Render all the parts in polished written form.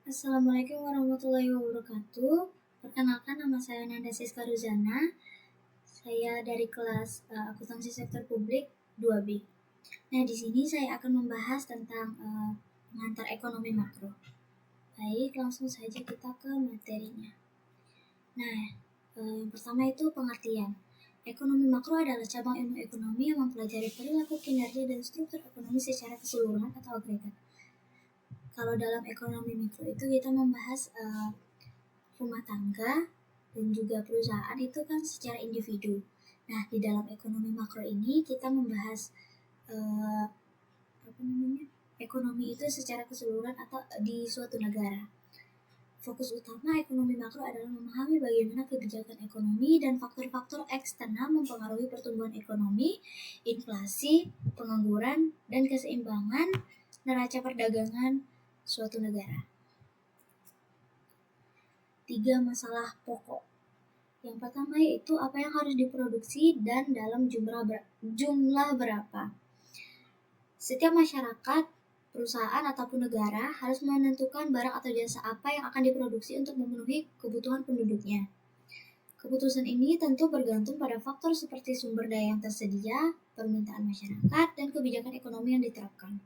Assalamualaikum warahmatullahi wabarakatuh. Perkenalkan, nama saya Nanda Siska Ruzana. Saya dari kelas Akuntansi Sektor Publik 2B. Nah, di sini saya akan membahas tentang pengantar ekonomi makro. Baik, langsung saja kita ke materinya. Nah, yang pertama itu pengertian. Ekonomi makro adalah cabang ilmu ekonomi yang mempelajari perilaku, kinerja, dan struktur ekonomi secara keseluruhan atau agregat. Kalau dalam ekonomi mikro itu kita membahas rumah tangga dan juga perusahaan itu kan secara individu. Nah, di dalam ekonomi makro ini kita membahas ekonomi itu secara keseluruhan atau di suatu negara. Fokus utama ekonomi makro adalah memahami bagaimana kebijakan ekonomi dan faktor-faktor eksternal mempengaruhi pertumbuhan ekonomi, inflasi, pengangguran, dan keseimbangan neraca perdagangan suatu negara. 3 masalah pokok. Yang pertama yaitu apa yang harus diproduksi dan dalam jumlah berapa. Setiap masyarakat, perusahaan ataupun negara harus menentukan barang atau jasa apa yang akan diproduksi untuk memenuhi kebutuhan penduduknya. Keputusan ini tentu bergantung pada faktor seperti sumber daya yang tersedia, permintaan masyarakat, dan kebijakan ekonomi yang diterapkan.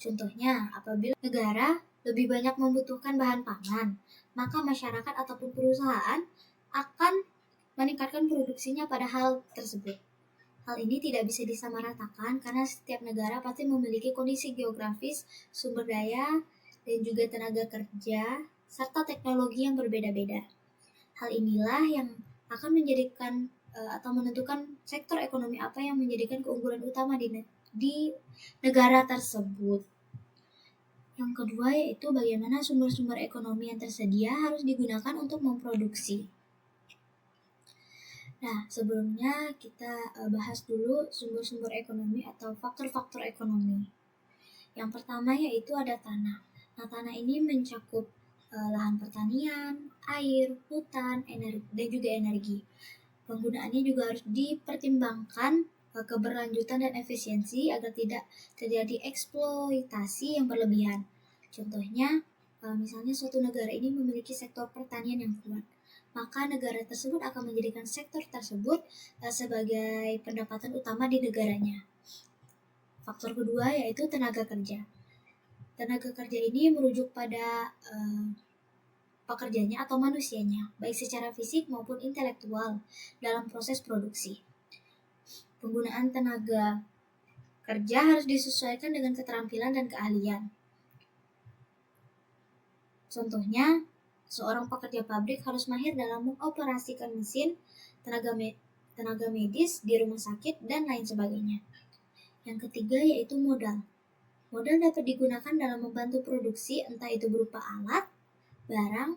Contohnya, apabila negara lebih banyak membutuhkan bahan pangan, maka masyarakat ataupun perusahaan akan meningkatkan produksinya pada hal tersebut. Hal ini tidak bisa disamaratakan karena setiap negara pasti memiliki kondisi geografis, sumber daya, dan juga tenaga kerja, serta teknologi yang berbeda-beda. Hal inilah yang akan menjadikan atau menentukan sektor ekonomi apa yang menjadikan keunggulan utama di negara tersebut. Yang kedua yaitu bagaimana sumber-sumber ekonomi yang tersedia harus digunakan untuk memproduksi. Nah, sebelumnya kita bahas dulu sumber-sumber ekonomi atau faktor-faktor ekonomi. Yang pertama yaitu ada tanah. Nah, tanah ini mencakup lahan pertanian, air, hutan, energi, dan juga energi. Penggunaannya juga harus dipertimbangkan keberlanjutan dan efisiensi agar tidak terjadi eksploitasi yang berlebihan. Contohnya, misalnya suatu negara ini memiliki sektor pertanian yang kuat, maka negara tersebut akan menjadikan sektor tersebut sebagai pendapatan utama di negaranya. Faktor kedua yaitu tenaga kerja. Tenaga kerja ini merujuk pada pekerjanya atau manusianya, baik secara fisik maupun intelektual dalam proses produksi. Penggunaan tenaga kerja harus disesuaikan dengan keterampilan dan keahlian. Contohnya, seorang pekerja pabrik harus mahir dalam mengoperasikan mesin, tenaga medis di rumah sakit, dan lain sebagainya. Yang ketiga yaitu modal. Modal dapat digunakan dalam membantu produksi, entah itu berupa alat, barang,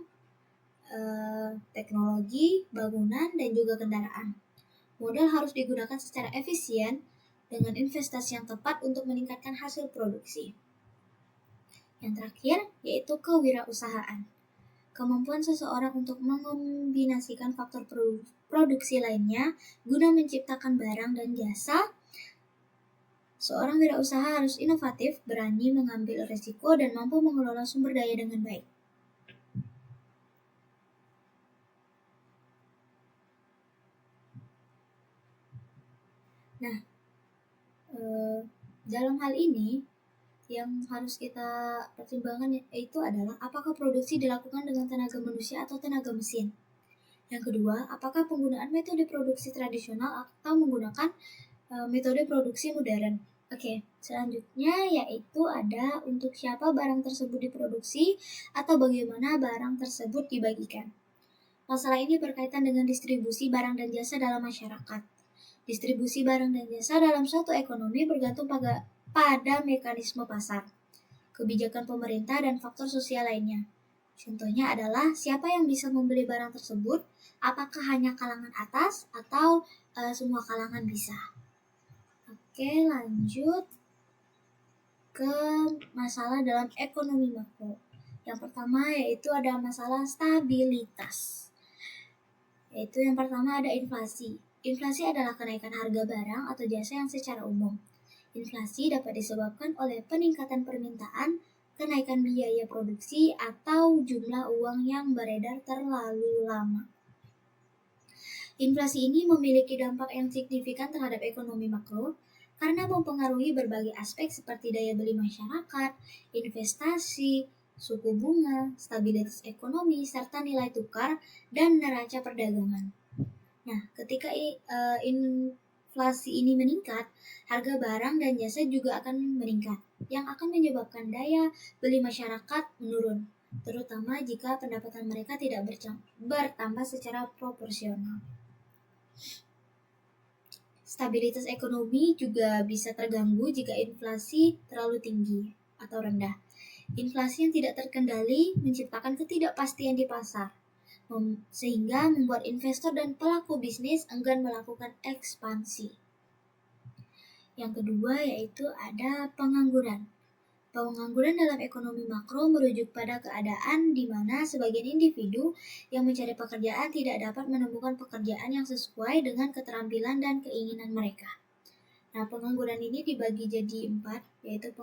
teknologi, bangunan, dan juga kendaraan. Modal harus digunakan secara efisien dengan investasi yang tepat untuk meningkatkan hasil produksi. Yang terakhir yaitu kewirausahaan. Kemampuan seseorang untuk mengombinasikan faktor produksi lainnya guna menciptakan barang dan jasa. Seorang wirausaha harus inovatif, berani mengambil risiko, dan mampu mengelola sumber daya dengan baik. Nah, dalam hal ini yang harus kita pertimbangkan itu adalah apakah produksi dilakukan dengan tenaga manusia atau tenaga mesin. Yang kedua, apakah penggunaan metode produksi tradisional atau menggunakan metode produksi modern. Oke, selanjutnya yaitu ada untuk siapa barang tersebut diproduksi atau bagaimana barang tersebut dibagikan. Masalah ini berkaitan dengan distribusi barang dan jasa dalam masyarakat. Distribusi barang dan jasa dalam suatu ekonomi bergantung pada mekanisme pasar, kebijakan pemerintah, dan faktor sosial lainnya. Contohnya adalah siapa yang bisa membeli barang tersebut, apakah hanya kalangan atas atau semua kalangan bisa. Oke, lanjut ke masalah dalam ekonomi makro. Yang pertama yaitu ada masalah stabilitas. Yaitu yang pertama ada inflasi. Inflasi adalah kenaikan harga barang atau jasa yang secara umum. Inflasi dapat disebabkan oleh peningkatan permintaan, kenaikan biaya produksi, atau jumlah uang yang beredar terlalu lama. Inflasi ini memiliki dampak yang signifikan terhadap ekonomi makro karena mempengaruhi berbagai aspek seperti daya beli masyarakat, investasi, suku bunga, stabilitas ekonomi, serta nilai tukar dan neraca perdagangan. Nah, ketika inflasi ini meningkat, harga barang dan jasa juga akan meningkat, yang akan menyebabkan daya beli masyarakat menurun, terutama jika pendapatan mereka tidak bertambah secara proporsional. Stabilitas ekonomi juga bisa terganggu jika inflasi terlalu tinggi atau rendah. Inflasi yang tidak terkendali menciptakan ketidakpastian di pasar, sehingga membuat investor dan pelaku bisnis enggan melakukan ekspansi. Yang kedua yaitu ada pengangguran. Pengangguran dalam ekonomi makro merujuk pada keadaan di mana sebagian individu yang mencari pekerjaan tidak dapat menemukan pekerjaan yang sesuai dengan keterampilan dan keinginan mereka. Nah, pengangguran ini dibagi jadi 4, yaitu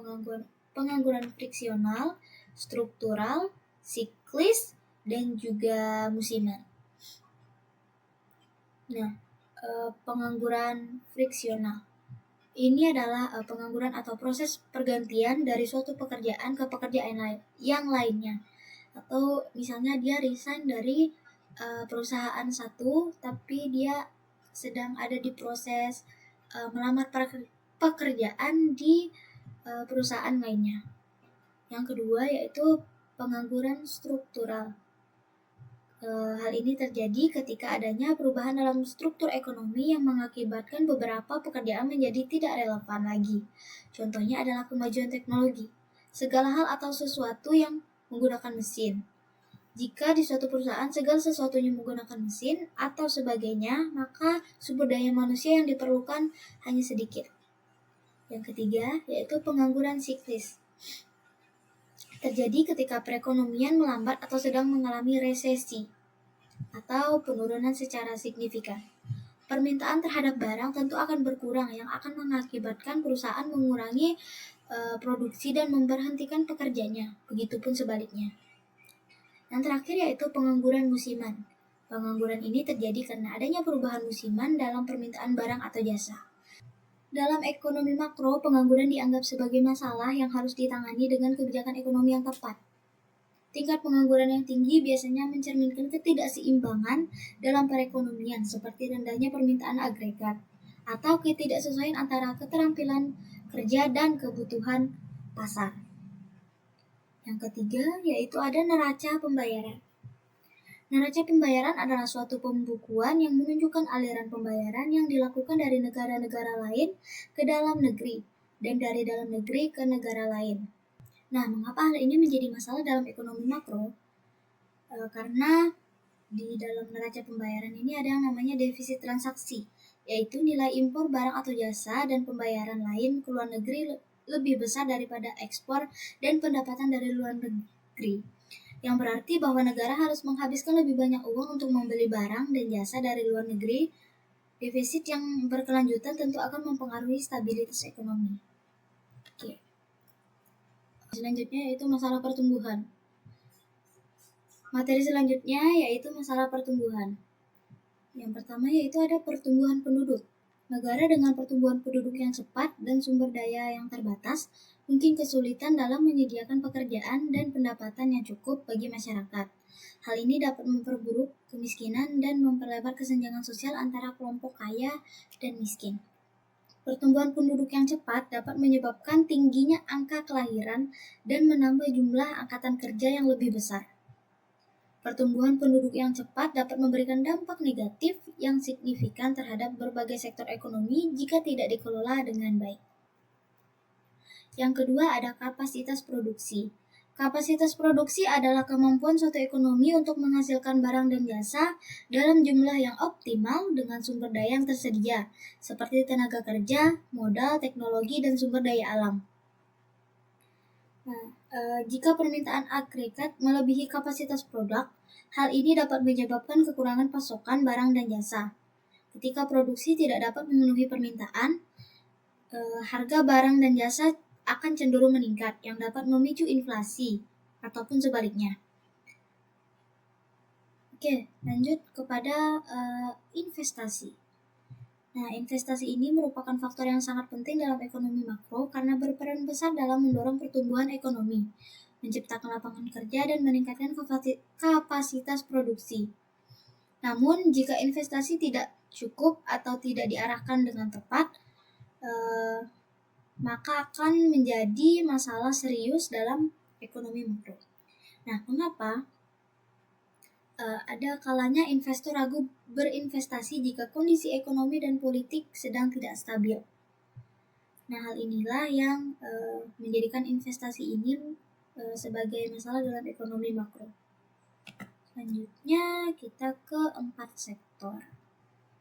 pengangguran friksional, struktural, siklis, dan juga musiman. Nah, pengangguran friksional ini adalah pengangguran atau proses pergantian dari suatu pekerjaan ke pekerjaan yang lainnya. Atau misalnya dia resign dari perusahaan satu, tapi dia sedang ada di proses melamar pekerjaan di perusahaan lainnya. Yang kedua yaitu pengangguran struktural. Hal ini terjadi ketika adanya perubahan dalam struktur ekonomi yang mengakibatkan beberapa pekerjaan menjadi tidak relevan lagi. Contohnya adalah kemajuan teknologi, segala hal atau sesuatu yang menggunakan mesin. Jika di suatu perusahaan segala sesuatunya menggunakan mesin atau sebagainya, maka sumber daya manusia yang diperlukan hanya sedikit. Yang ketiga yaitu pengangguran siklis. Terjadi ketika perekonomian melambat atau sedang mengalami resesi atau penurunan secara signifikan. Permintaan terhadap barang tentu akan berkurang yang akan mengakibatkan perusahaan mengurangi produksi dan memberhentikan pekerjanya. Begitupun sebaliknya. Yang terakhir yaitu pengangguran musiman. Pengangguran ini terjadi karena adanya perubahan musiman dalam permintaan barang atau jasa. Dalam ekonomi makro, pengangguran dianggap sebagai masalah yang harus ditangani dengan kebijakan ekonomi yang tepat. Tingkat pengangguran yang tinggi biasanya mencerminkan ketidakseimbangan dalam perekonomian seperti rendahnya permintaan agregat atau ketidaksesuaian antara keterampilan kerja dan kebutuhan pasar. Yang ketiga yaitu ada neraca pembayaran. Neraca pembayaran adalah suatu pembukuan yang menunjukkan aliran pembayaran yang dilakukan dari negara-negara lain ke dalam negeri dan dari dalam negeri ke negara lain. Nah, mengapa hal ini menjadi masalah dalam ekonomi makro? Karena di dalam neraca pembayaran ini ada yang namanya defisit transaksi, yaitu nilai impor barang atau jasa dan pembayaran lain ke luar negeri lebih besar daripada ekspor dan pendapatan dari luar negeri. Yang berarti bahwa negara harus menghabiskan lebih banyak uang untuk membeli barang dan jasa dari luar negeri. Defisit yang berkelanjutan tentu akan mempengaruhi stabilitas ekonomi. Oke. Selanjutnya yaitu masalah pertumbuhan. Materi selanjutnya yaitu masalah pertumbuhan. Yang pertama yaitu ada pertumbuhan penduduk. Negara dengan pertumbuhan penduduk yang cepat dan sumber daya yang terbatas mungkin kesulitan dalam menyediakan pekerjaan dan pendapatan yang cukup bagi masyarakat. Hal ini dapat memperburuk kemiskinan dan memperlebar kesenjangan sosial antara kelompok kaya dan miskin. Pertumbuhan penduduk yang cepat dapat menyebabkan tingginya angka kelahiran dan menambah jumlah angkatan kerja yang lebih besar. Pertumbuhan penduduk yang cepat dapat memberikan dampak negatif yang signifikan terhadap berbagai sektor ekonomi jika tidak dikelola dengan baik. Yang kedua ada kapasitas produksi. Kapasitas produksi adalah kemampuan suatu ekonomi untuk menghasilkan barang dan jasa dalam jumlah yang optimal dengan sumber daya yang tersedia, seperti tenaga kerja, modal, teknologi, dan sumber daya alam. Nah, jika permintaan agregat melebihi kapasitas produk, hal ini dapat menyebabkan kekurangan pasokan barang dan jasa. Ketika produksi tidak dapat memenuhi permintaan, harga barang dan jasa akan cenderung meningkat yang dapat memicu inflasi ataupun sebaliknya. Oke, lanjut kepada investasi. Nah, investasi ini merupakan faktor yang sangat penting dalam ekonomi makro karena berperan besar dalam mendorong pertumbuhan ekonomi, menciptakan lapangan kerja, dan meningkatkan kapasitas produksi. Namun, jika investasi tidak cukup atau tidak diarahkan dengan tepat, maka akan menjadi masalah serius dalam ekonomi makro. Nah, mengapa? Ada kalanya investor ragu berinvestasi jika kondisi ekonomi dan politik sedang tidak stabil. Nah, hal inilah yang menjadikan investasi ini sebagai masalah dalam ekonomi makro. Selanjutnya kita ke 4 sektor.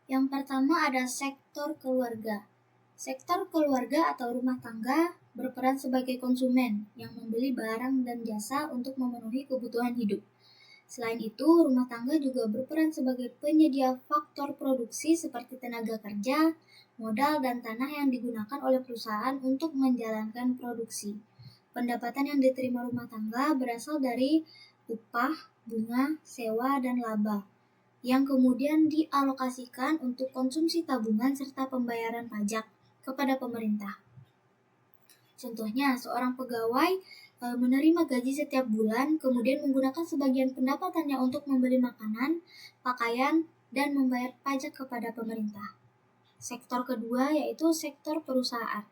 Yang pertama ada sektor keluarga. Sektor keluarga atau rumah tangga berperan sebagai konsumen yang membeli barang dan jasa untuk memenuhi kebutuhan hidup. Selain itu, rumah tangga juga berperan sebagai penyedia faktor produksi seperti tenaga kerja, modal, dan tanah yang digunakan oleh perusahaan untuk menjalankan produksi. Pendapatan yang diterima rumah tangga berasal dari upah, bunga, sewa, dan laba, yang kemudian dialokasikan untuk konsumsi tabungan serta pembayaran pajak kepada pemerintah. Contohnya, seorang pegawai menerima gaji setiap bulan, kemudian menggunakan sebagian pendapatannya untuk membeli makanan, pakaian, dan membayar pajak kepada pemerintah. Sektor kedua yaitu sektor perusahaan.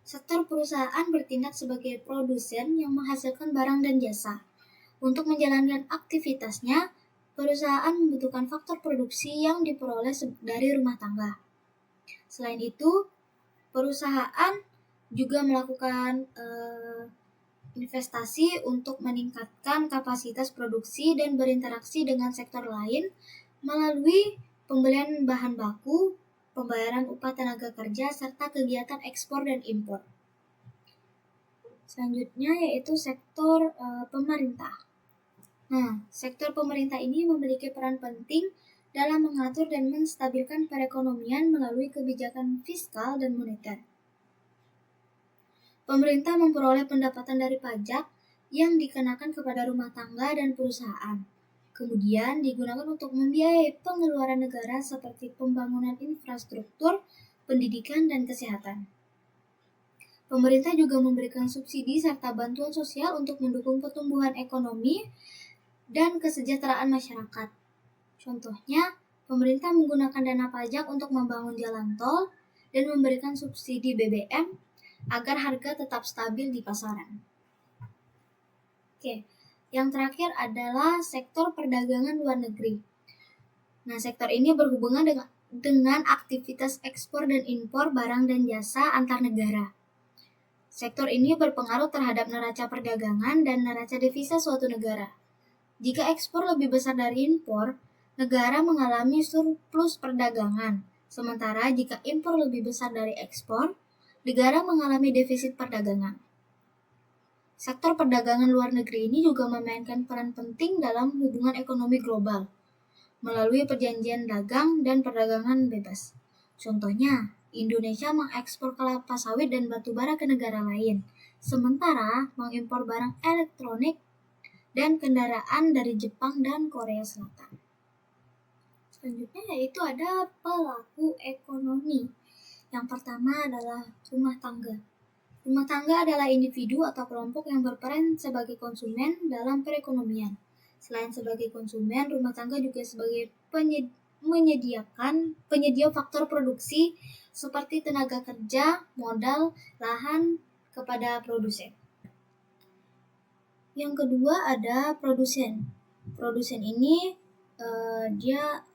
Sektor perusahaan bertindak sebagai produsen yang menghasilkan barang dan jasa. Untuk menjalankan aktivitasnya, perusahaan membutuhkan faktor produksi yang diperoleh dari rumah tangga. Selain itu, perusahaan juga melakukan investasi untuk meningkatkan kapasitas produksi dan berinteraksi dengan sektor lain melalui pembelian bahan baku, pembayaran upah tenaga kerja, serta kegiatan ekspor dan impor. Selanjutnya yaitu sektor pemerintah. Nah, sektor pemerintah ini memiliki peran penting dalam mengatur dan menstabilkan perekonomian melalui kebijakan fiskal dan moneter. Pemerintah memperoleh pendapatan dari pajak yang dikenakan kepada rumah tangga dan perusahaan. Kemudian digunakan untuk membiayai pengeluaran negara seperti pembangunan infrastruktur, pendidikan, dan kesehatan. Pemerintah juga memberikan subsidi serta bantuan sosial untuk mendukung pertumbuhan ekonomi dan kesejahteraan masyarakat. Contohnya, pemerintah menggunakan dana pajak untuk membangun jalan tol dan memberikan subsidi BBM agar harga tetap stabil di pasaran. Oke, yang terakhir adalah sektor perdagangan luar negeri. Nah, sektor ini berhubungan dengan aktivitas ekspor dan impor barang dan jasa antar negara. Sektor ini berpengaruh terhadap neraca perdagangan dan neraca devisa suatu negara. Jika ekspor lebih besar dari impor, negara mengalami surplus perdagangan. Sementara jika impor lebih besar dari ekspor, negara mengalami defisit perdagangan. Sektor perdagangan luar negeri ini juga memainkan peran penting dalam hubungan ekonomi global melalui perjanjian dagang dan perdagangan bebas. Contohnya, Indonesia mengekspor kelapa sawit dan batu bara ke negara lain, sementara mengimpor barang elektronik dan kendaraan dari Jepang dan Korea Selatan. Selanjutnya yaitu ada pelaku ekonomi. Yang pertama adalah rumah tangga. Rumah tangga adalah individu atau kelompok yang berperan sebagai konsumen dalam perekonomian. Selain sebagai konsumen, rumah tangga juga sebagai penyedia faktor produksi seperti tenaga kerja, modal, lahan kepada produsen. Yang kedua ada produsen. Produsen ini dia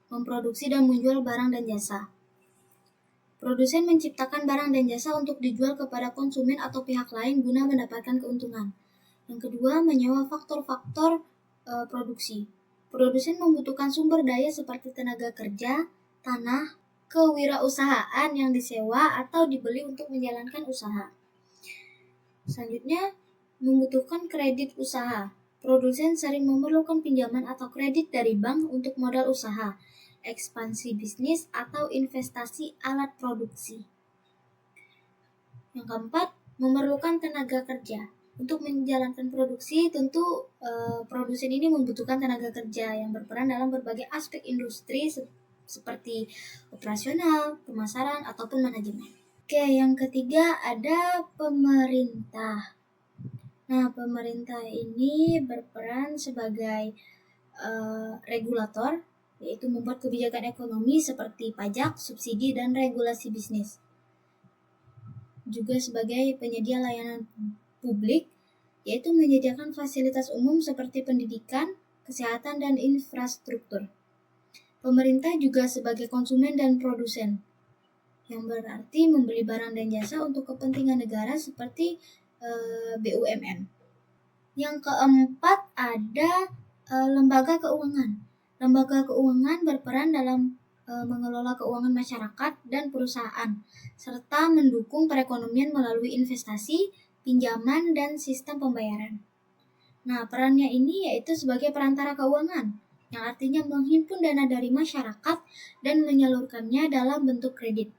memproduksi dan menjual barang dan jasa. Produsen menciptakan barang dan jasa untuk dijual kepada konsumen atau pihak lain guna mendapatkan keuntungan. Yang kedua, menyewa faktor-faktor produksi. Produsen membutuhkan sumber daya seperti tenaga kerja, tanah, kewirausahaan yang disewa atau dibeli untuk menjalankan usaha. Selanjutnya, membutuhkan kredit usaha. Produsen sering memerlukan pinjaman atau kredit dari bank untuk modal usaha, ekspansi bisnis, atau investasi alat produksi. Yang keempat, memerlukan tenaga kerja. Untuk menjalankan produksi, tentu produsen ini membutuhkan tenaga kerja yang berperan dalam berbagai aspek industri seperti operasional, pemasaran, ataupun manajemen. Oke, yang ketiga ada pemerintah. Nah, pemerintah ini berperan sebagai regulator, yaitu membuat kebijakan ekonomi seperti pajak, subsidi, dan regulasi bisnis. Juga sebagai penyedia layanan publik, yaitu menyediakan fasilitas umum seperti pendidikan, kesehatan, dan infrastruktur. Pemerintah juga sebagai konsumen dan produsen, yang berarti membeli barang dan jasa untuk kepentingan negara seperti BUMN. Yang keempat ada lembaga keuangan. Lembaga keuangan berperan dalam mengelola keuangan masyarakat dan perusahaan, serta mendukung perekonomian melalui investasi, pinjaman, dan sistem pembayaran. Nah, perannya ini yaitu sebagai perantara keuangan, yang artinya menghimpun dana dari masyarakat dan menyalurkannya dalam bentuk kredit.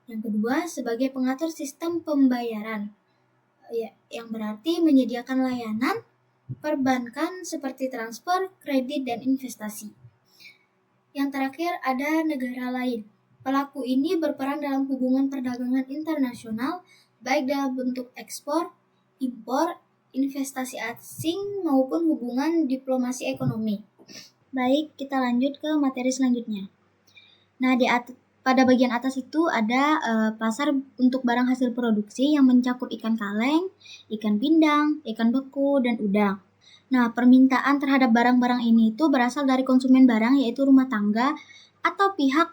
Yang kedua, sebagai pengatur sistem pembayaran, yang berarti menyediakan layanan perbankan seperti transfer, kredit, dan investasi. Yang terakhir ada negara lain. Pelaku ini berperan dalam hubungan perdagangan internasional, baik dalam bentuk ekspor, impor, investasi asing, maupun hubungan diplomasi ekonomi. Baik, kita lanjut ke materi selanjutnya. Nah, pada bagian atas itu ada pasar untuk barang hasil produksi yang mencakup ikan kaleng, ikan pindang, ikan beku, dan udang. Nah, permintaan terhadap barang-barang ini itu berasal dari konsumen barang, yaitu rumah tangga atau pihak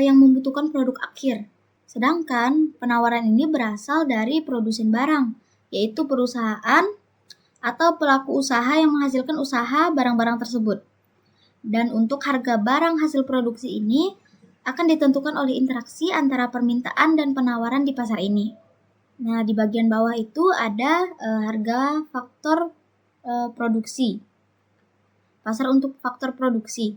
yang membutuhkan produk akhir. Sedangkan penawaran ini berasal dari produsen barang, yaitu perusahaan atau pelaku usaha yang menghasilkan usaha barang-barang tersebut. Dan untuk harga barang hasil produksi ini akan ditentukan oleh interaksi antara permintaan dan penawaran di pasar ini. Nah, di bagian bawah itu ada harga faktor produksi. Pasar untuk faktor produksi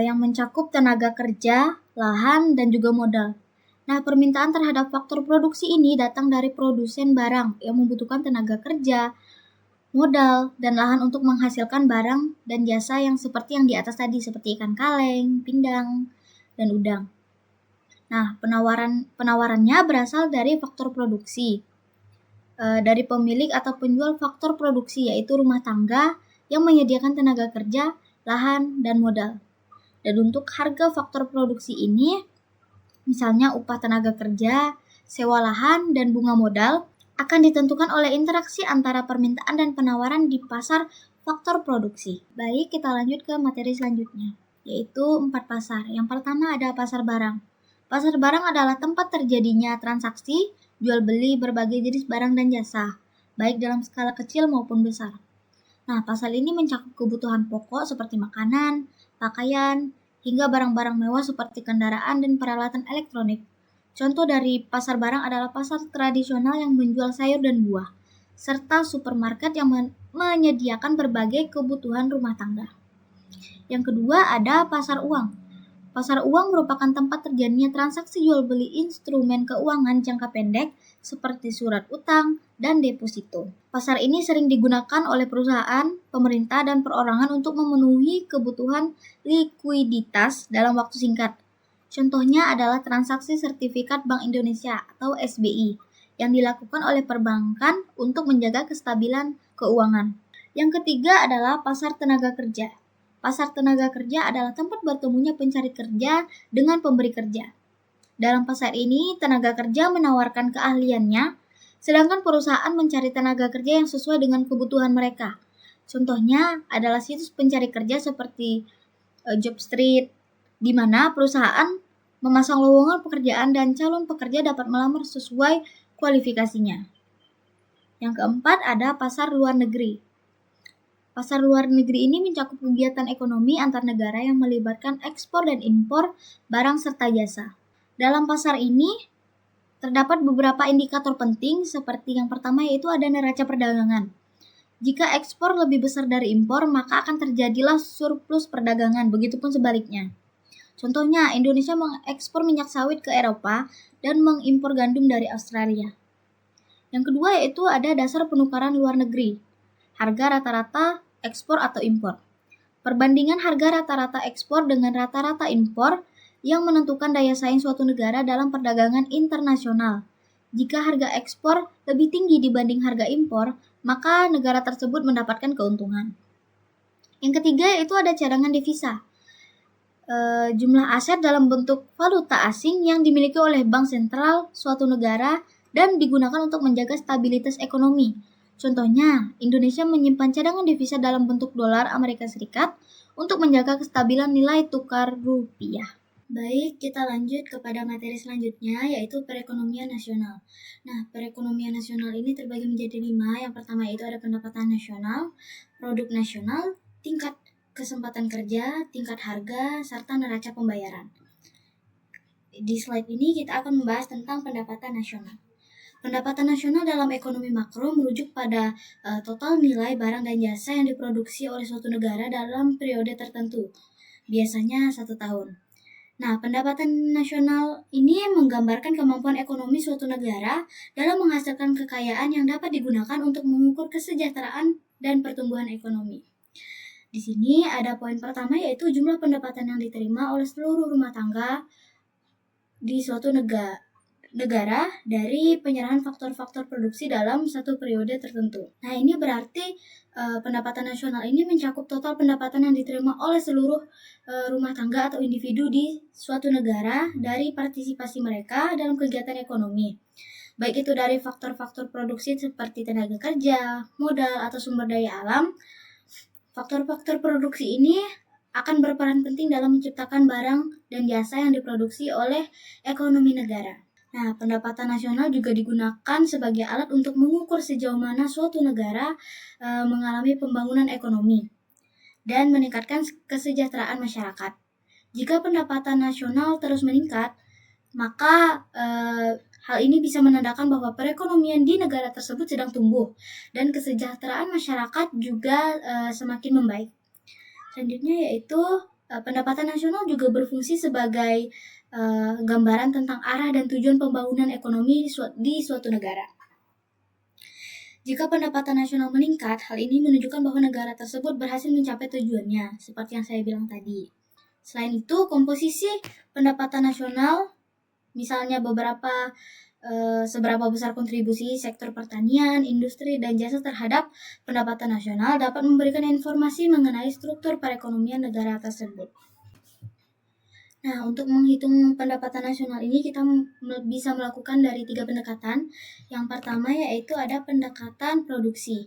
yang mencakup tenaga kerja, lahan, dan juga modal. Nah, permintaan terhadap faktor produksi ini datang dari produsen barang yang membutuhkan tenaga kerja, modal, dan lahan untuk menghasilkan barang dan jasa yang seperti yang di atas tadi, seperti ikan kaleng, pindang, dan udang. Nah, penawarannya berasal dari faktor produksi. Dari pemilik atau penjual faktor produksi, yaitu rumah tangga yang menyediakan tenaga kerja, lahan, dan modal. Dan untuk harga faktor produksi ini, misalnya upah tenaga kerja, sewa lahan, dan bunga modal, akan ditentukan oleh interaksi antara permintaan dan penawaran di pasar faktor produksi. Baik, kita lanjut ke materi selanjutnya, yaitu 4 pasar. Yang pertama ada pasar barang. Pasar barang adalah tempat terjadinya transaksi jual beli berbagai jenis barang dan jasa, baik dalam skala kecil maupun besar. Nah, pasar ini mencakup kebutuhan pokok seperti makanan, pakaian, hingga barang-barang mewah seperti kendaraan dan peralatan elektronik. Contoh dari pasar barang adalah pasar tradisional yang menjual sayur dan buah, serta supermarket yang menyediakan berbagai kebutuhan rumah tangga. Yang kedua ada pasar uang. Pasar uang merupakan tempat terjadinya transaksi jual beli instrumen keuangan jangka pendek seperti surat utang dan deposito. Pasar ini sering digunakan oleh perusahaan, pemerintah, dan perorangan untuk memenuhi kebutuhan likuiditas dalam waktu singkat. Contohnya adalah transaksi sertifikat Bank Indonesia atau SBI yang dilakukan oleh perbankan untuk menjaga kestabilan keuangan. Yang ketiga adalah pasar tenaga kerja. Pasar tenaga kerja adalah tempat bertemunya pencari kerja dengan pemberi kerja. Dalam pasar ini, tenaga kerja menawarkan keahliannya, sedangkan perusahaan mencari tenaga kerja yang sesuai dengan kebutuhan mereka. Contohnya adalah situs pencari kerja seperti Jobstreet, di mana perusahaan memasang lowongan pekerjaan dan calon pekerja dapat melamar sesuai kualifikasinya. Yang keempat ada pasar luar negeri. Pasar luar negeri ini mencakup kegiatan ekonomi antar negara yang melibatkan ekspor dan impor barang serta jasa. Dalam pasar ini terdapat beberapa indikator penting seperti yang pertama yaitu ada neraca perdagangan. Jika ekspor lebih besar dari impor, maka akan terjadilah surplus perdagangan, begitupun sebaliknya. Contohnya, Indonesia mengekspor minyak sawit ke Eropa dan mengimpor gandum dari Australia. Yang kedua yaitu ada dasar penukaran luar negeri, harga rata-rata ekspor atau impor. Perbandingan harga rata-rata ekspor dengan rata-rata impor yang menentukan daya saing suatu negara dalam perdagangan internasional. Jika harga ekspor lebih tinggi dibanding harga impor, maka negara tersebut mendapatkan keuntungan. Yang ketiga yaitu ada cadangan devisa. Jumlah aset dalam bentuk valuta asing yang dimiliki oleh bank sentral suatu negara dan digunakan untuk menjaga stabilitas ekonomi. Contohnya, Indonesia menyimpan cadangan devisa dalam bentuk dolar Amerika Serikat untuk menjaga kestabilan nilai tukar rupiah. Baik, kita lanjut kepada materi selanjutnya, yaitu perekonomian nasional. Nah, perekonomian nasional ini terbagi menjadi 5. Yang pertama yaitu ada pendapatan nasional, produk nasional, tingkat kesempatan kerja, tingkat harga, serta neraca pembayaran. Di slide ini kita akan membahas tentang pendapatan nasional. Pendapatan nasional dalam ekonomi makro merujuk pada total nilai barang dan jasa yang diproduksi oleh suatu negara dalam periode tertentu, biasanya 1 tahun. Nah, pendapatan nasional ini menggambarkan kemampuan ekonomi suatu negara dalam menghasilkan kekayaan yang dapat digunakan untuk mengukur kesejahteraan dan pertumbuhan ekonomi. Di sini ada poin pertama yaitu jumlah pendapatan yang diterima oleh seluruh rumah tangga di suatu negara dari penyerahan faktor-faktor produksi dalam satu periode tertentu. Nah, ini berarti pendapatan nasional ini mencakup total pendapatan yang diterima oleh seluruh rumah tangga atau individu di suatu negara dari partisipasi mereka dalam kegiatan ekonomi. Baik itu dari faktor-faktor produksi seperti tenaga kerja, modal, atau sumber daya alam. Faktor-faktor produksi ini akan berperan penting dalam menciptakan barang dan jasa yang diproduksi oleh ekonomi negara. Nah, pendapatan nasional juga digunakan sebagai alat untuk mengukur sejauh mana suatu negara mengalami pembangunan ekonomi dan meningkatkan kesejahteraan masyarakat. Jika pendapatan nasional terus meningkat, maka hal ini bisa menandakan bahwa perekonomian di negara tersebut sedang tumbuh dan kesejahteraan masyarakat juga semakin membaik. Selanjutnya yaitu pendapatan nasional juga berfungsi sebagai gambaran tentang arah dan tujuan pembangunan ekonomi di suatu negara. Jika pendapatan nasional meningkat, hal ini menunjukkan bahwa negara tersebut berhasil mencapai tujuannya, seperti yang saya bilang tadi. Selain itu, komposisi pendapatan nasional, misalnya seberapa besar kontribusi sektor pertanian, industri, dan jasa terhadap pendapatan nasional dapat memberikan informasi mengenai struktur perekonomian negara tersebut. Nah, untuk menghitung pendapatan nasional ini kita bisa melakukan dari 3 pendekatan. Yang pertama yaitu ada pendekatan produksi.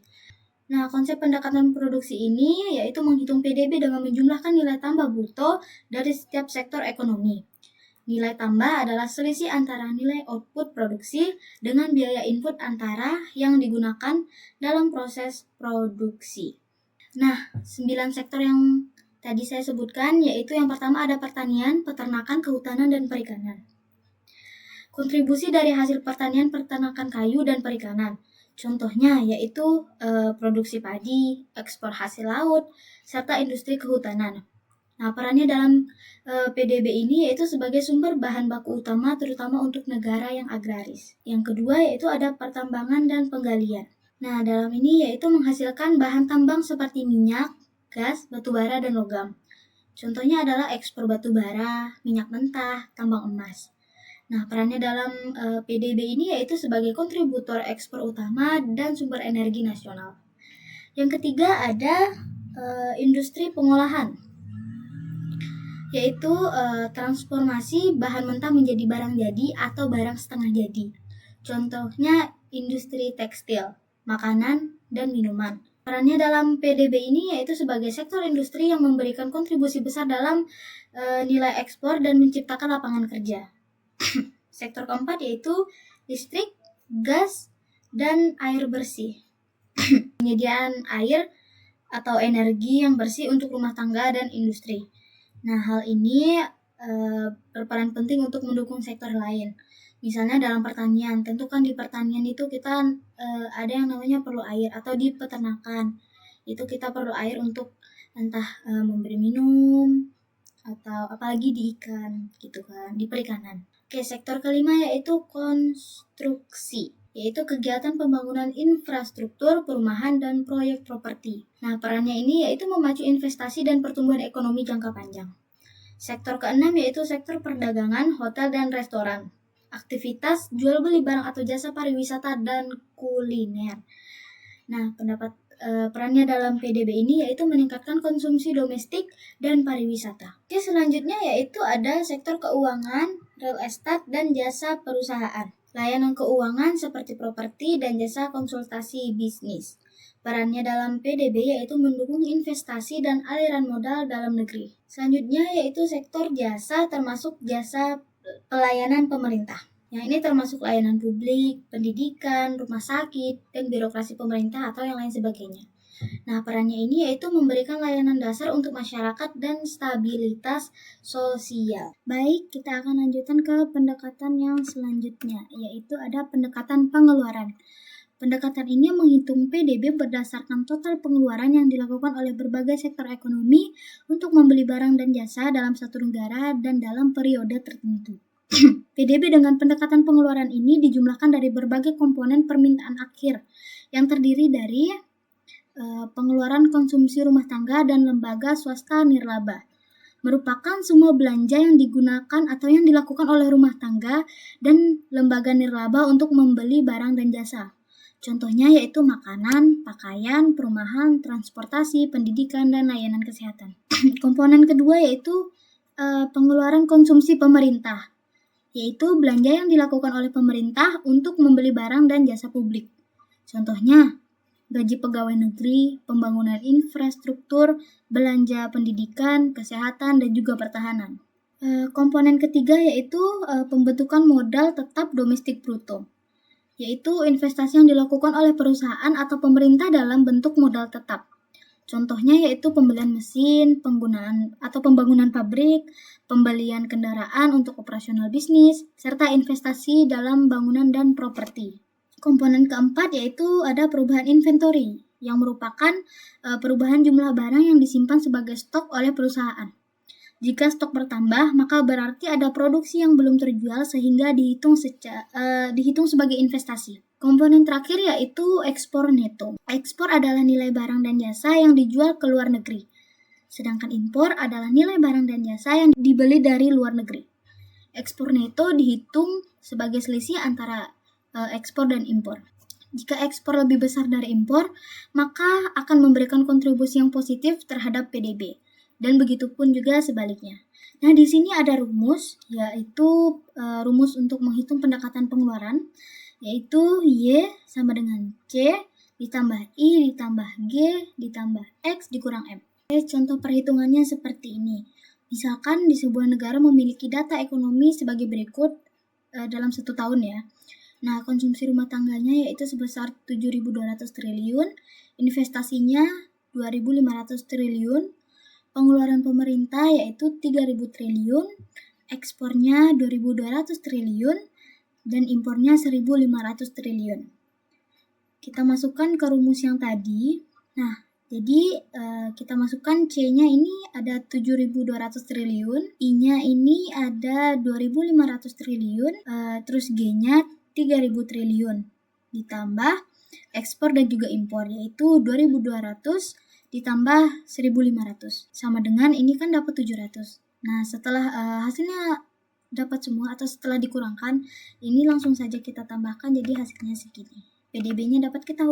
Nah, konsep pendekatan produksi ini yaitu menghitung PDB dengan menjumlahkan nilai tambah bruto dari setiap sektor ekonomi. Nilai tambah adalah selisih antara nilai output produksi dengan biaya input antara yang digunakan dalam proses produksi. Nah, 9 sektor yang tadi saya sebutkan yaitu yang pertama ada pertanian, peternakan, kehutanan, dan perikanan. Kontribusi dari hasil pertanian, peternakan kayu, dan perikanan. Contohnya yaitu produksi padi, ekspor hasil laut, serta industri kehutanan. Nah, perannya dalam PDB ini yaitu sebagai sumber bahan baku utama terutama untuk negara yang agraris. Yang kedua yaitu ada pertambangan dan penggalian. Nah, dalam ini yaitu menghasilkan bahan tambang seperti minyak, gas, batu bara, dan logam. Contohnya adalah ekspor batu bara, minyak mentah, tambang emas. Nah, perannya dalam PDB ini yaitu sebagai kontributor ekspor utama dan sumber energi nasional. Yang ketiga ada industri pengolahan, yaitu transformasi bahan mentah menjadi barang jadi atau barang setengah jadi. Contohnya industri tekstil, makanan, dan minuman. Perannya dalam PDB ini yaitu sebagai sektor industri yang memberikan kontribusi besar dalam nilai ekspor dan menciptakan lapangan kerja. Sektor keempat yaitu listrik, gas, dan air bersih. Penyediaan air atau energi yang bersih untuk rumah tangga dan industri. Nah, hal ini berperan penting untuk mendukung sektor lain. Misalnya dalam pertanian, tentu kan di pertanian itu kita ada yang namanya perlu air, atau di peternakan itu kita perlu air untuk entah memberi minum, atau apalagi di ikan gitu kan, di perikanan. Oke, sektor kelima yaitu konstruksi, yaitu kegiatan pembangunan infrastruktur, perumahan, dan proyek properti. Nah, perannya ini yaitu memacu investasi dan pertumbuhan ekonomi jangka panjang. Sektor keenam yaitu sektor perdagangan, hotel, dan restoran. Aktivitas jual beli barang atau jasa pariwisata dan kuliner. Nah, perannya dalam PDB ini yaitu meningkatkan konsumsi domestik dan pariwisata. Oke, selanjutnya yaitu ada sektor keuangan, real estate, dan jasa perusahaan. Layanan keuangan seperti properti dan jasa konsultasi bisnis. Perannya dalam PDB yaitu mendukung investasi dan aliran modal dalam negeri. Selanjutnya yaitu sektor jasa termasuk jasa pelayanan pemerintah. Yang ini termasuk layanan publik, pendidikan, rumah sakit, dan birokrasi pemerintah atau yang lain sebagainya. Nah, perannya ini yaitu memberikan layanan dasar untuk masyarakat dan stabilitas sosial. Baik, kita akan lanjutkan ke pendekatan yang selanjutnya, yaitu ada pendekatan pengeluaran. Pendekatan ini menghitung PDB berdasarkan total pengeluaran yang dilakukan oleh berbagai sektor ekonomi untuk membeli barang dan jasa dalam satu negara dan dalam periode tertentu. PDB dengan pendekatan pengeluaran ini dijumlahkan dari berbagai komponen permintaan akhir yang terdiri dari pengeluaran konsumsi rumah tangga dan lembaga swasta nirlaba. Merupakan semua belanja yang digunakan atau yang dilakukan oleh rumah tangga dan lembaga nirlaba untuk membeli barang dan jasa. Contohnya yaitu makanan, pakaian, perumahan, transportasi, pendidikan, dan layanan kesehatan. Komponen kedua yaitu pengeluaran konsumsi pemerintah, yaitu belanja yang dilakukan oleh pemerintah untuk membeli barang dan jasa publik. Contohnya, gaji pegawai negeri, pembangunan infrastruktur, belanja pendidikan, kesehatan, dan juga pertahanan. Komponen ketiga yaitu pembentukan modal tetap domestik bruto, yaitu investasi yang dilakukan oleh perusahaan atau pemerintah dalam bentuk modal tetap. Contohnya yaitu pembelian mesin, penggunaan atau pembangunan pabrik, pembelian kendaraan untuk operasional bisnis, serta investasi dalam bangunan dan properti. Komponen keempat yaitu ada perubahan inventory, yang merupakan perubahan jumlah barang yang disimpan sebagai stok oleh perusahaan. Jika stok bertambah, maka berarti ada produksi yang belum terjual sehingga dihitung sebagai investasi. Komponen terakhir yaitu ekspor neto. Ekspor adalah nilai barang dan jasa yang dijual ke luar negeri. Sedangkan impor adalah nilai barang dan jasa yang dibeli dari luar negeri. Ekspor neto dihitung sebagai selisih antara ekspor dan impor. Jika ekspor lebih besar dari impor, maka akan memberikan kontribusi yang positif terhadap PDB. Dan begitu pun juga sebaliknya. Nah, di sini ada rumus, yaitu rumus untuk menghitung pendekatan pengeluaran, yaitu Y sama dengan C ditambah I ditambah G ditambah X dikurang M. Contoh perhitungannya seperti ini. Misalkan di sebuah negara memiliki data ekonomi sebagai berikut dalam 1 tahun ya. Nah, konsumsi rumah tangganya yaitu sebesar 7.200 triliun, investasinya 2.500 triliun, pengeluaran pemerintah yaitu 3.000 triliun, ekspornya 2.200 triliun, dan impornya 1.500 triliun. Kita masukkan ke rumus yang tadi. Nah, jadi kita masukkan C-nya ini ada 7.200 triliun, I-nya ini ada 2.500 triliun, terus G-nya 3.000 triliun. Ditambah ekspor dan juga impor yaitu 2.200 ditambah 1.500. Sama dengan ini kan dapat 700. Nah, setelah hasilnya dapat semua atau setelah dikurangkan, ini langsung saja kita tambahkan jadi hasilnya segini. PDB-nya dapat kita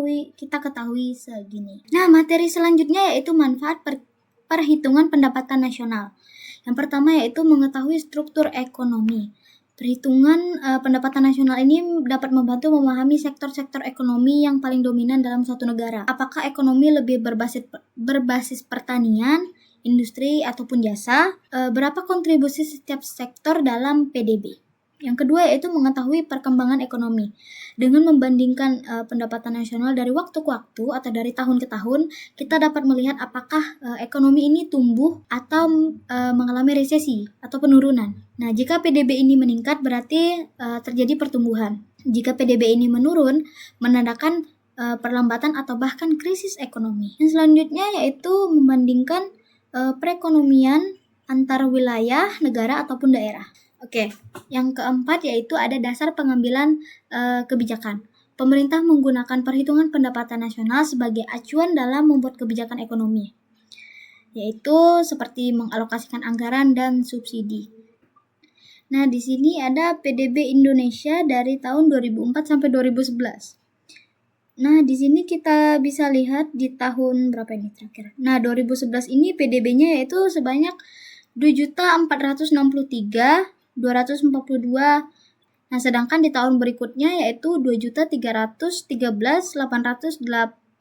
ketahui segini. Nah, materi selanjutnya yaitu manfaat perhitungan pendapatan nasional. Yang pertama yaitu mengetahui struktur ekonomi. Perhitungan pendapatan nasional ini dapat membantu memahami sektor-sektor ekonomi yang paling dominan dalam suatu negara. Apakah ekonomi lebih berbasis pertanian, industri, ataupun jasa? Berapa kontribusi setiap sektor dalam PDB? Yang kedua yaitu mengetahui perkembangan ekonomi. Dengan membandingkan pendapatan nasional dari waktu ke waktu atau dari tahun ke tahun, kita dapat melihat apakah ekonomi ini tumbuh atau mengalami resesi atau penurunan. Nah, jika PDB ini meningkat berarti terjadi pertumbuhan. Jika PDB ini menurun, menandakan perlambatan atau bahkan krisis ekonomi. Yang selanjutnya yaitu membandingkan perekonomian antar wilayah, negara, ataupun daerah. Oke, yang keempat yaitu ada dasar pengambilan kebijakan. Pemerintah menggunakan perhitungan pendapatan nasional sebagai acuan dalam membuat kebijakan ekonomi, yaitu seperti mengalokasikan anggaran dan subsidi. Nah, di sini ada PDB Indonesia dari tahun 2004 sampai 2011. Nah, di sini kita bisa lihat di tahun berapa ini terakhir. Nah, 2011 ini PDB-nya yaitu sebanyak 2.463.242. Nah, sedangkan di tahun berikutnya yaitu 2.313.838.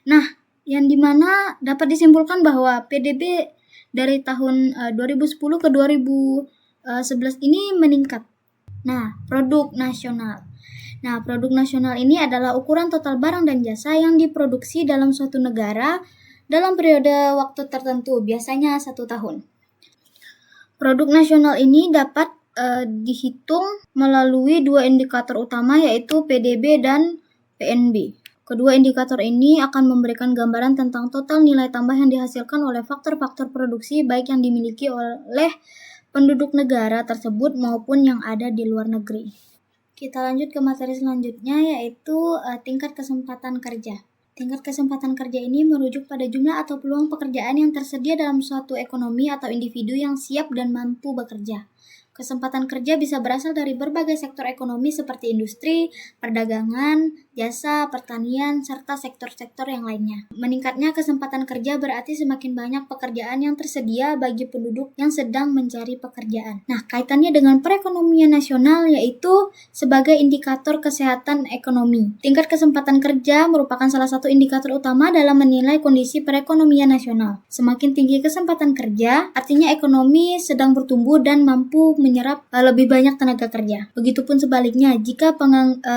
Nah, yang dimana dapat disimpulkan bahwa PDB dari tahun 2010 ke 2011 ini meningkat. Nah, produk nasional. Nah, produk nasional ini adalah ukuran total barang dan jasa yang diproduksi dalam suatu negara dalam periode waktu tertentu, biasanya 1 tahun. Produk nasional ini dapat dihitung melalui 2 indikator utama yaitu PDB dan PNB. Kedua indikator ini akan memberikan gambaran tentang total nilai tambah yang dihasilkan oleh faktor-faktor produksi baik yang dimiliki oleh penduduk negara tersebut maupun yang ada di luar negeri. Kita lanjut ke materi selanjutnya yaitu tingkat kesempatan kerja. Tingkat kesempatan kerja ini merujuk pada jumlah atau peluang pekerjaan yang tersedia dalam suatu ekonomi atau individu yang siap dan mampu bekerja. Kesempatan kerja bisa berasal dari berbagai sektor ekonomi seperti industri, perdagangan, jasa, pertanian, serta sektor-sektor yang lainnya. Meningkatnya kesempatan kerja berarti semakin banyak pekerjaan yang tersedia bagi penduduk yang sedang mencari pekerjaan. Nah, kaitannya dengan perekonomian nasional yaitu sebagai indikator kesehatan ekonomi. Tingkat kesempatan kerja merupakan salah satu indikator utama dalam menilai kondisi perekonomian nasional. Semakin tinggi kesempatan kerja, artinya ekonomi sedang bertumbuh dan mampu menyerap lebih banyak tenaga kerja. Begitupun sebaliknya, jika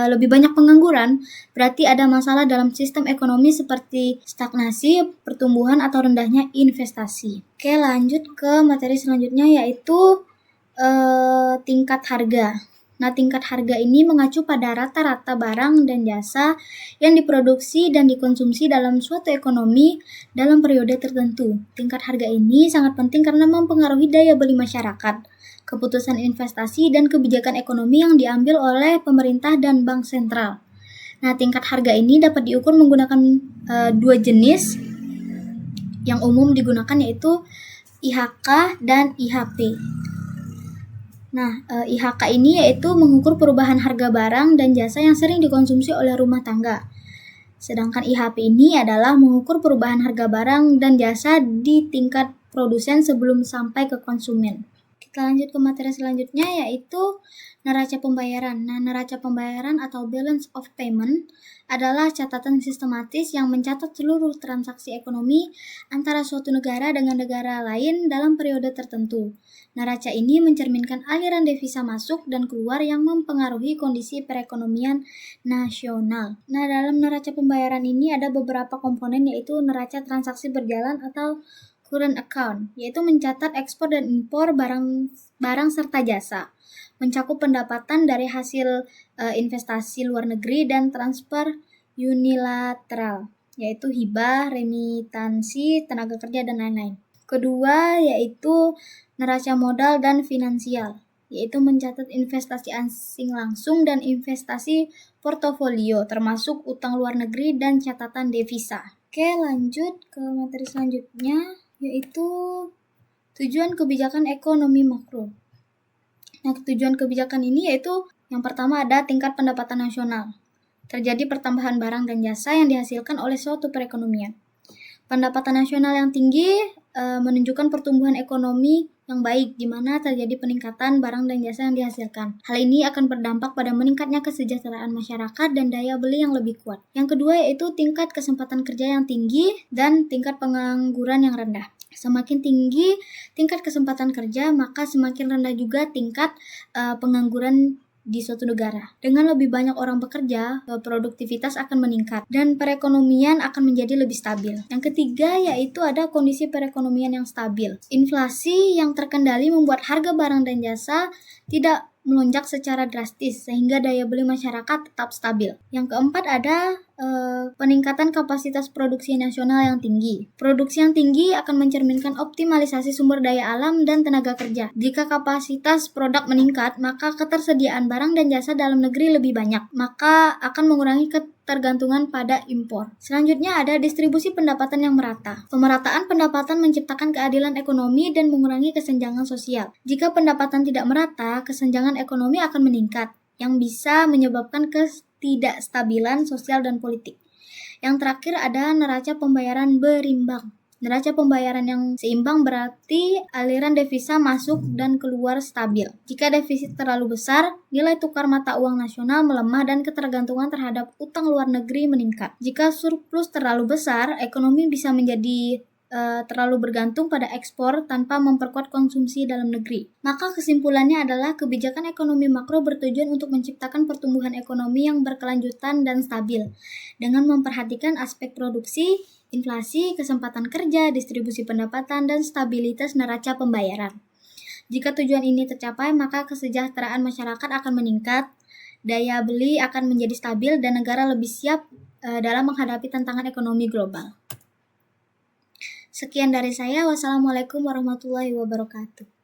lebih banyak pengangguran, berarti ada masalah dalam sistem ekonomi seperti stagnasi, pertumbuhan, atau rendahnya investasi. Oke, lanjut ke materi selanjutnya yaitu tingkat harga. Nah, tingkat harga ini mengacu pada rata-rata barang dan jasa yang diproduksi dan dikonsumsi dalam suatu ekonomi dalam periode tertentu. Tingkat harga ini sangat penting karena mempengaruhi daya beli masyarakat, keputusan investasi, dan kebijakan ekonomi yang diambil oleh pemerintah dan bank sentral. Nah, tingkat harga ini dapat diukur menggunakan 2 jenis yang umum digunakan yaitu IHK dan IHP. Nah, IHK ini yaitu mengukur perubahan harga barang dan jasa yang sering dikonsumsi oleh rumah tangga. Sedangkan IHP ini adalah mengukur perubahan harga barang dan jasa di tingkat produsen sebelum sampai ke konsumen. Kita lanjut ke materi selanjutnya yaitu neraca pembayaran. Nah, neraca pembayaran atau balance of payment adalah catatan sistematis yang mencatat seluruh transaksi ekonomi antara suatu negara dengan negara lain dalam periode tertentu. Neraca ini mencerminkan aliran devisa masuk dan keluar yang mempengaruhi kondisi perekonomian nasional. Nah, dalam neraca pembayaran ini ada beberapa komponen yaitu neraca transaksi berjalan atau current account, yaitu mencatat ekspor dan impor barang serta jasa, mencakup pendapatan dari hasil investasi luar negeri dan transfer unilateral, yaitu hibah, remitansi, tenaga kerja, dan lain-lain. Kedua yaitu neraca modal dan finansial, yaitu mencatat investasi asing langsung dan investasi portofolio, termasuk utang luar negeri dan catatan devisa. Oke, lanjut ke materi selanjutnya yaitu tujuan kebijakan ekonomi makro. Nah, tujuan kebijakan ini yaitu yang pertama ada tingkat pendapatan nasional. Terjadi pertambahan barang dan jasa yang dihasilkan oleh suatu perekonomian. Pendapatan nasional yang tinggi menunjukkan pertumbuhan ekonomi yang baik, di mana terjadi peningkatan barang dan jasa yang dihasilkan. Hal ini akan berdampak pada meningkatnya kesejahteraan masyarakat dan daya beli yang lebih kuat. Yang kedua yaitu tingkat kesempatan kerja yang tinggi dan tingkat pengangguran yang rendah. Semakin tinggi tingkat kesempatan kerja, maka semakin rendah juga tingkat pengangguran di suatu negara. Dengan lebih banyak orang bekerja, produktivitas akan meningkat dan perekonomian akan menjadi lebih stabil. Yang ketiga yaitu ada kondisi perekonomian yang stabil. Inflasi yang terkendali membuat harga barang dan jasa tidak melonjak secara drastis sehingga daya beli masyarakat tetap stabil. Yang keempat ada peningkatan kapasitas produksi nasional yang tinggi. Produksi yang tinggi akan mencerminkan optimalisasi sumber daya alam dan tenaga kerja. Jika kapasitas produk meningkat, maka ketersediaan barang dan jasa dalam negeri lebih banyak, maka akan mengurangi ketergantungan pada impor. Selanjutnya ada distribusi pendapatan yang merata. Pemerataan pendapatan menciptakan keadilan ekonomi dan mengurangi kesenjangan sosial. Jika pendapatan tidak merata, kesenjangan ekonomi akan meningkat, yang bisa menyebabkan ketidakstabilan sosial dan politik. Yang terakhir ada neraca pembayaran berimbang. Neraca pembayaran yang seimbang berarti aliran devisa masuk dan keluar stabil. Jika defisit terlalu besar, nilai tukar mata uang nasional melemah dan ketergantungan terhadap utang luar negeri meningkat. Jika surplus terlalu besar, ekonomi bisa menjadi terlalu bergantung pada ekspor tanpa memperkuat konsumsi dalam negeri. Maka kesimpulannya adalah kebijakan ekonomi makro bertujuan untuk menciptakan pertumbuhan ekonomi yang berkelanjutan dan stabil dengan memperhatikan aspek produksi, inflasi, kesempatan kerja, distribusi pendapatan, dan stabilitas neraca pembayaran. Jika tujuan ini tercapai, maka kesejahteraan masyarakat akan meningkat, daya beli akan menjadi stabil, dan negara lebih siap dalam menghadapi tantangan ekonomi global. Sekian dari saya. Wassalamualaikum warahmatullahi wabarakatuh.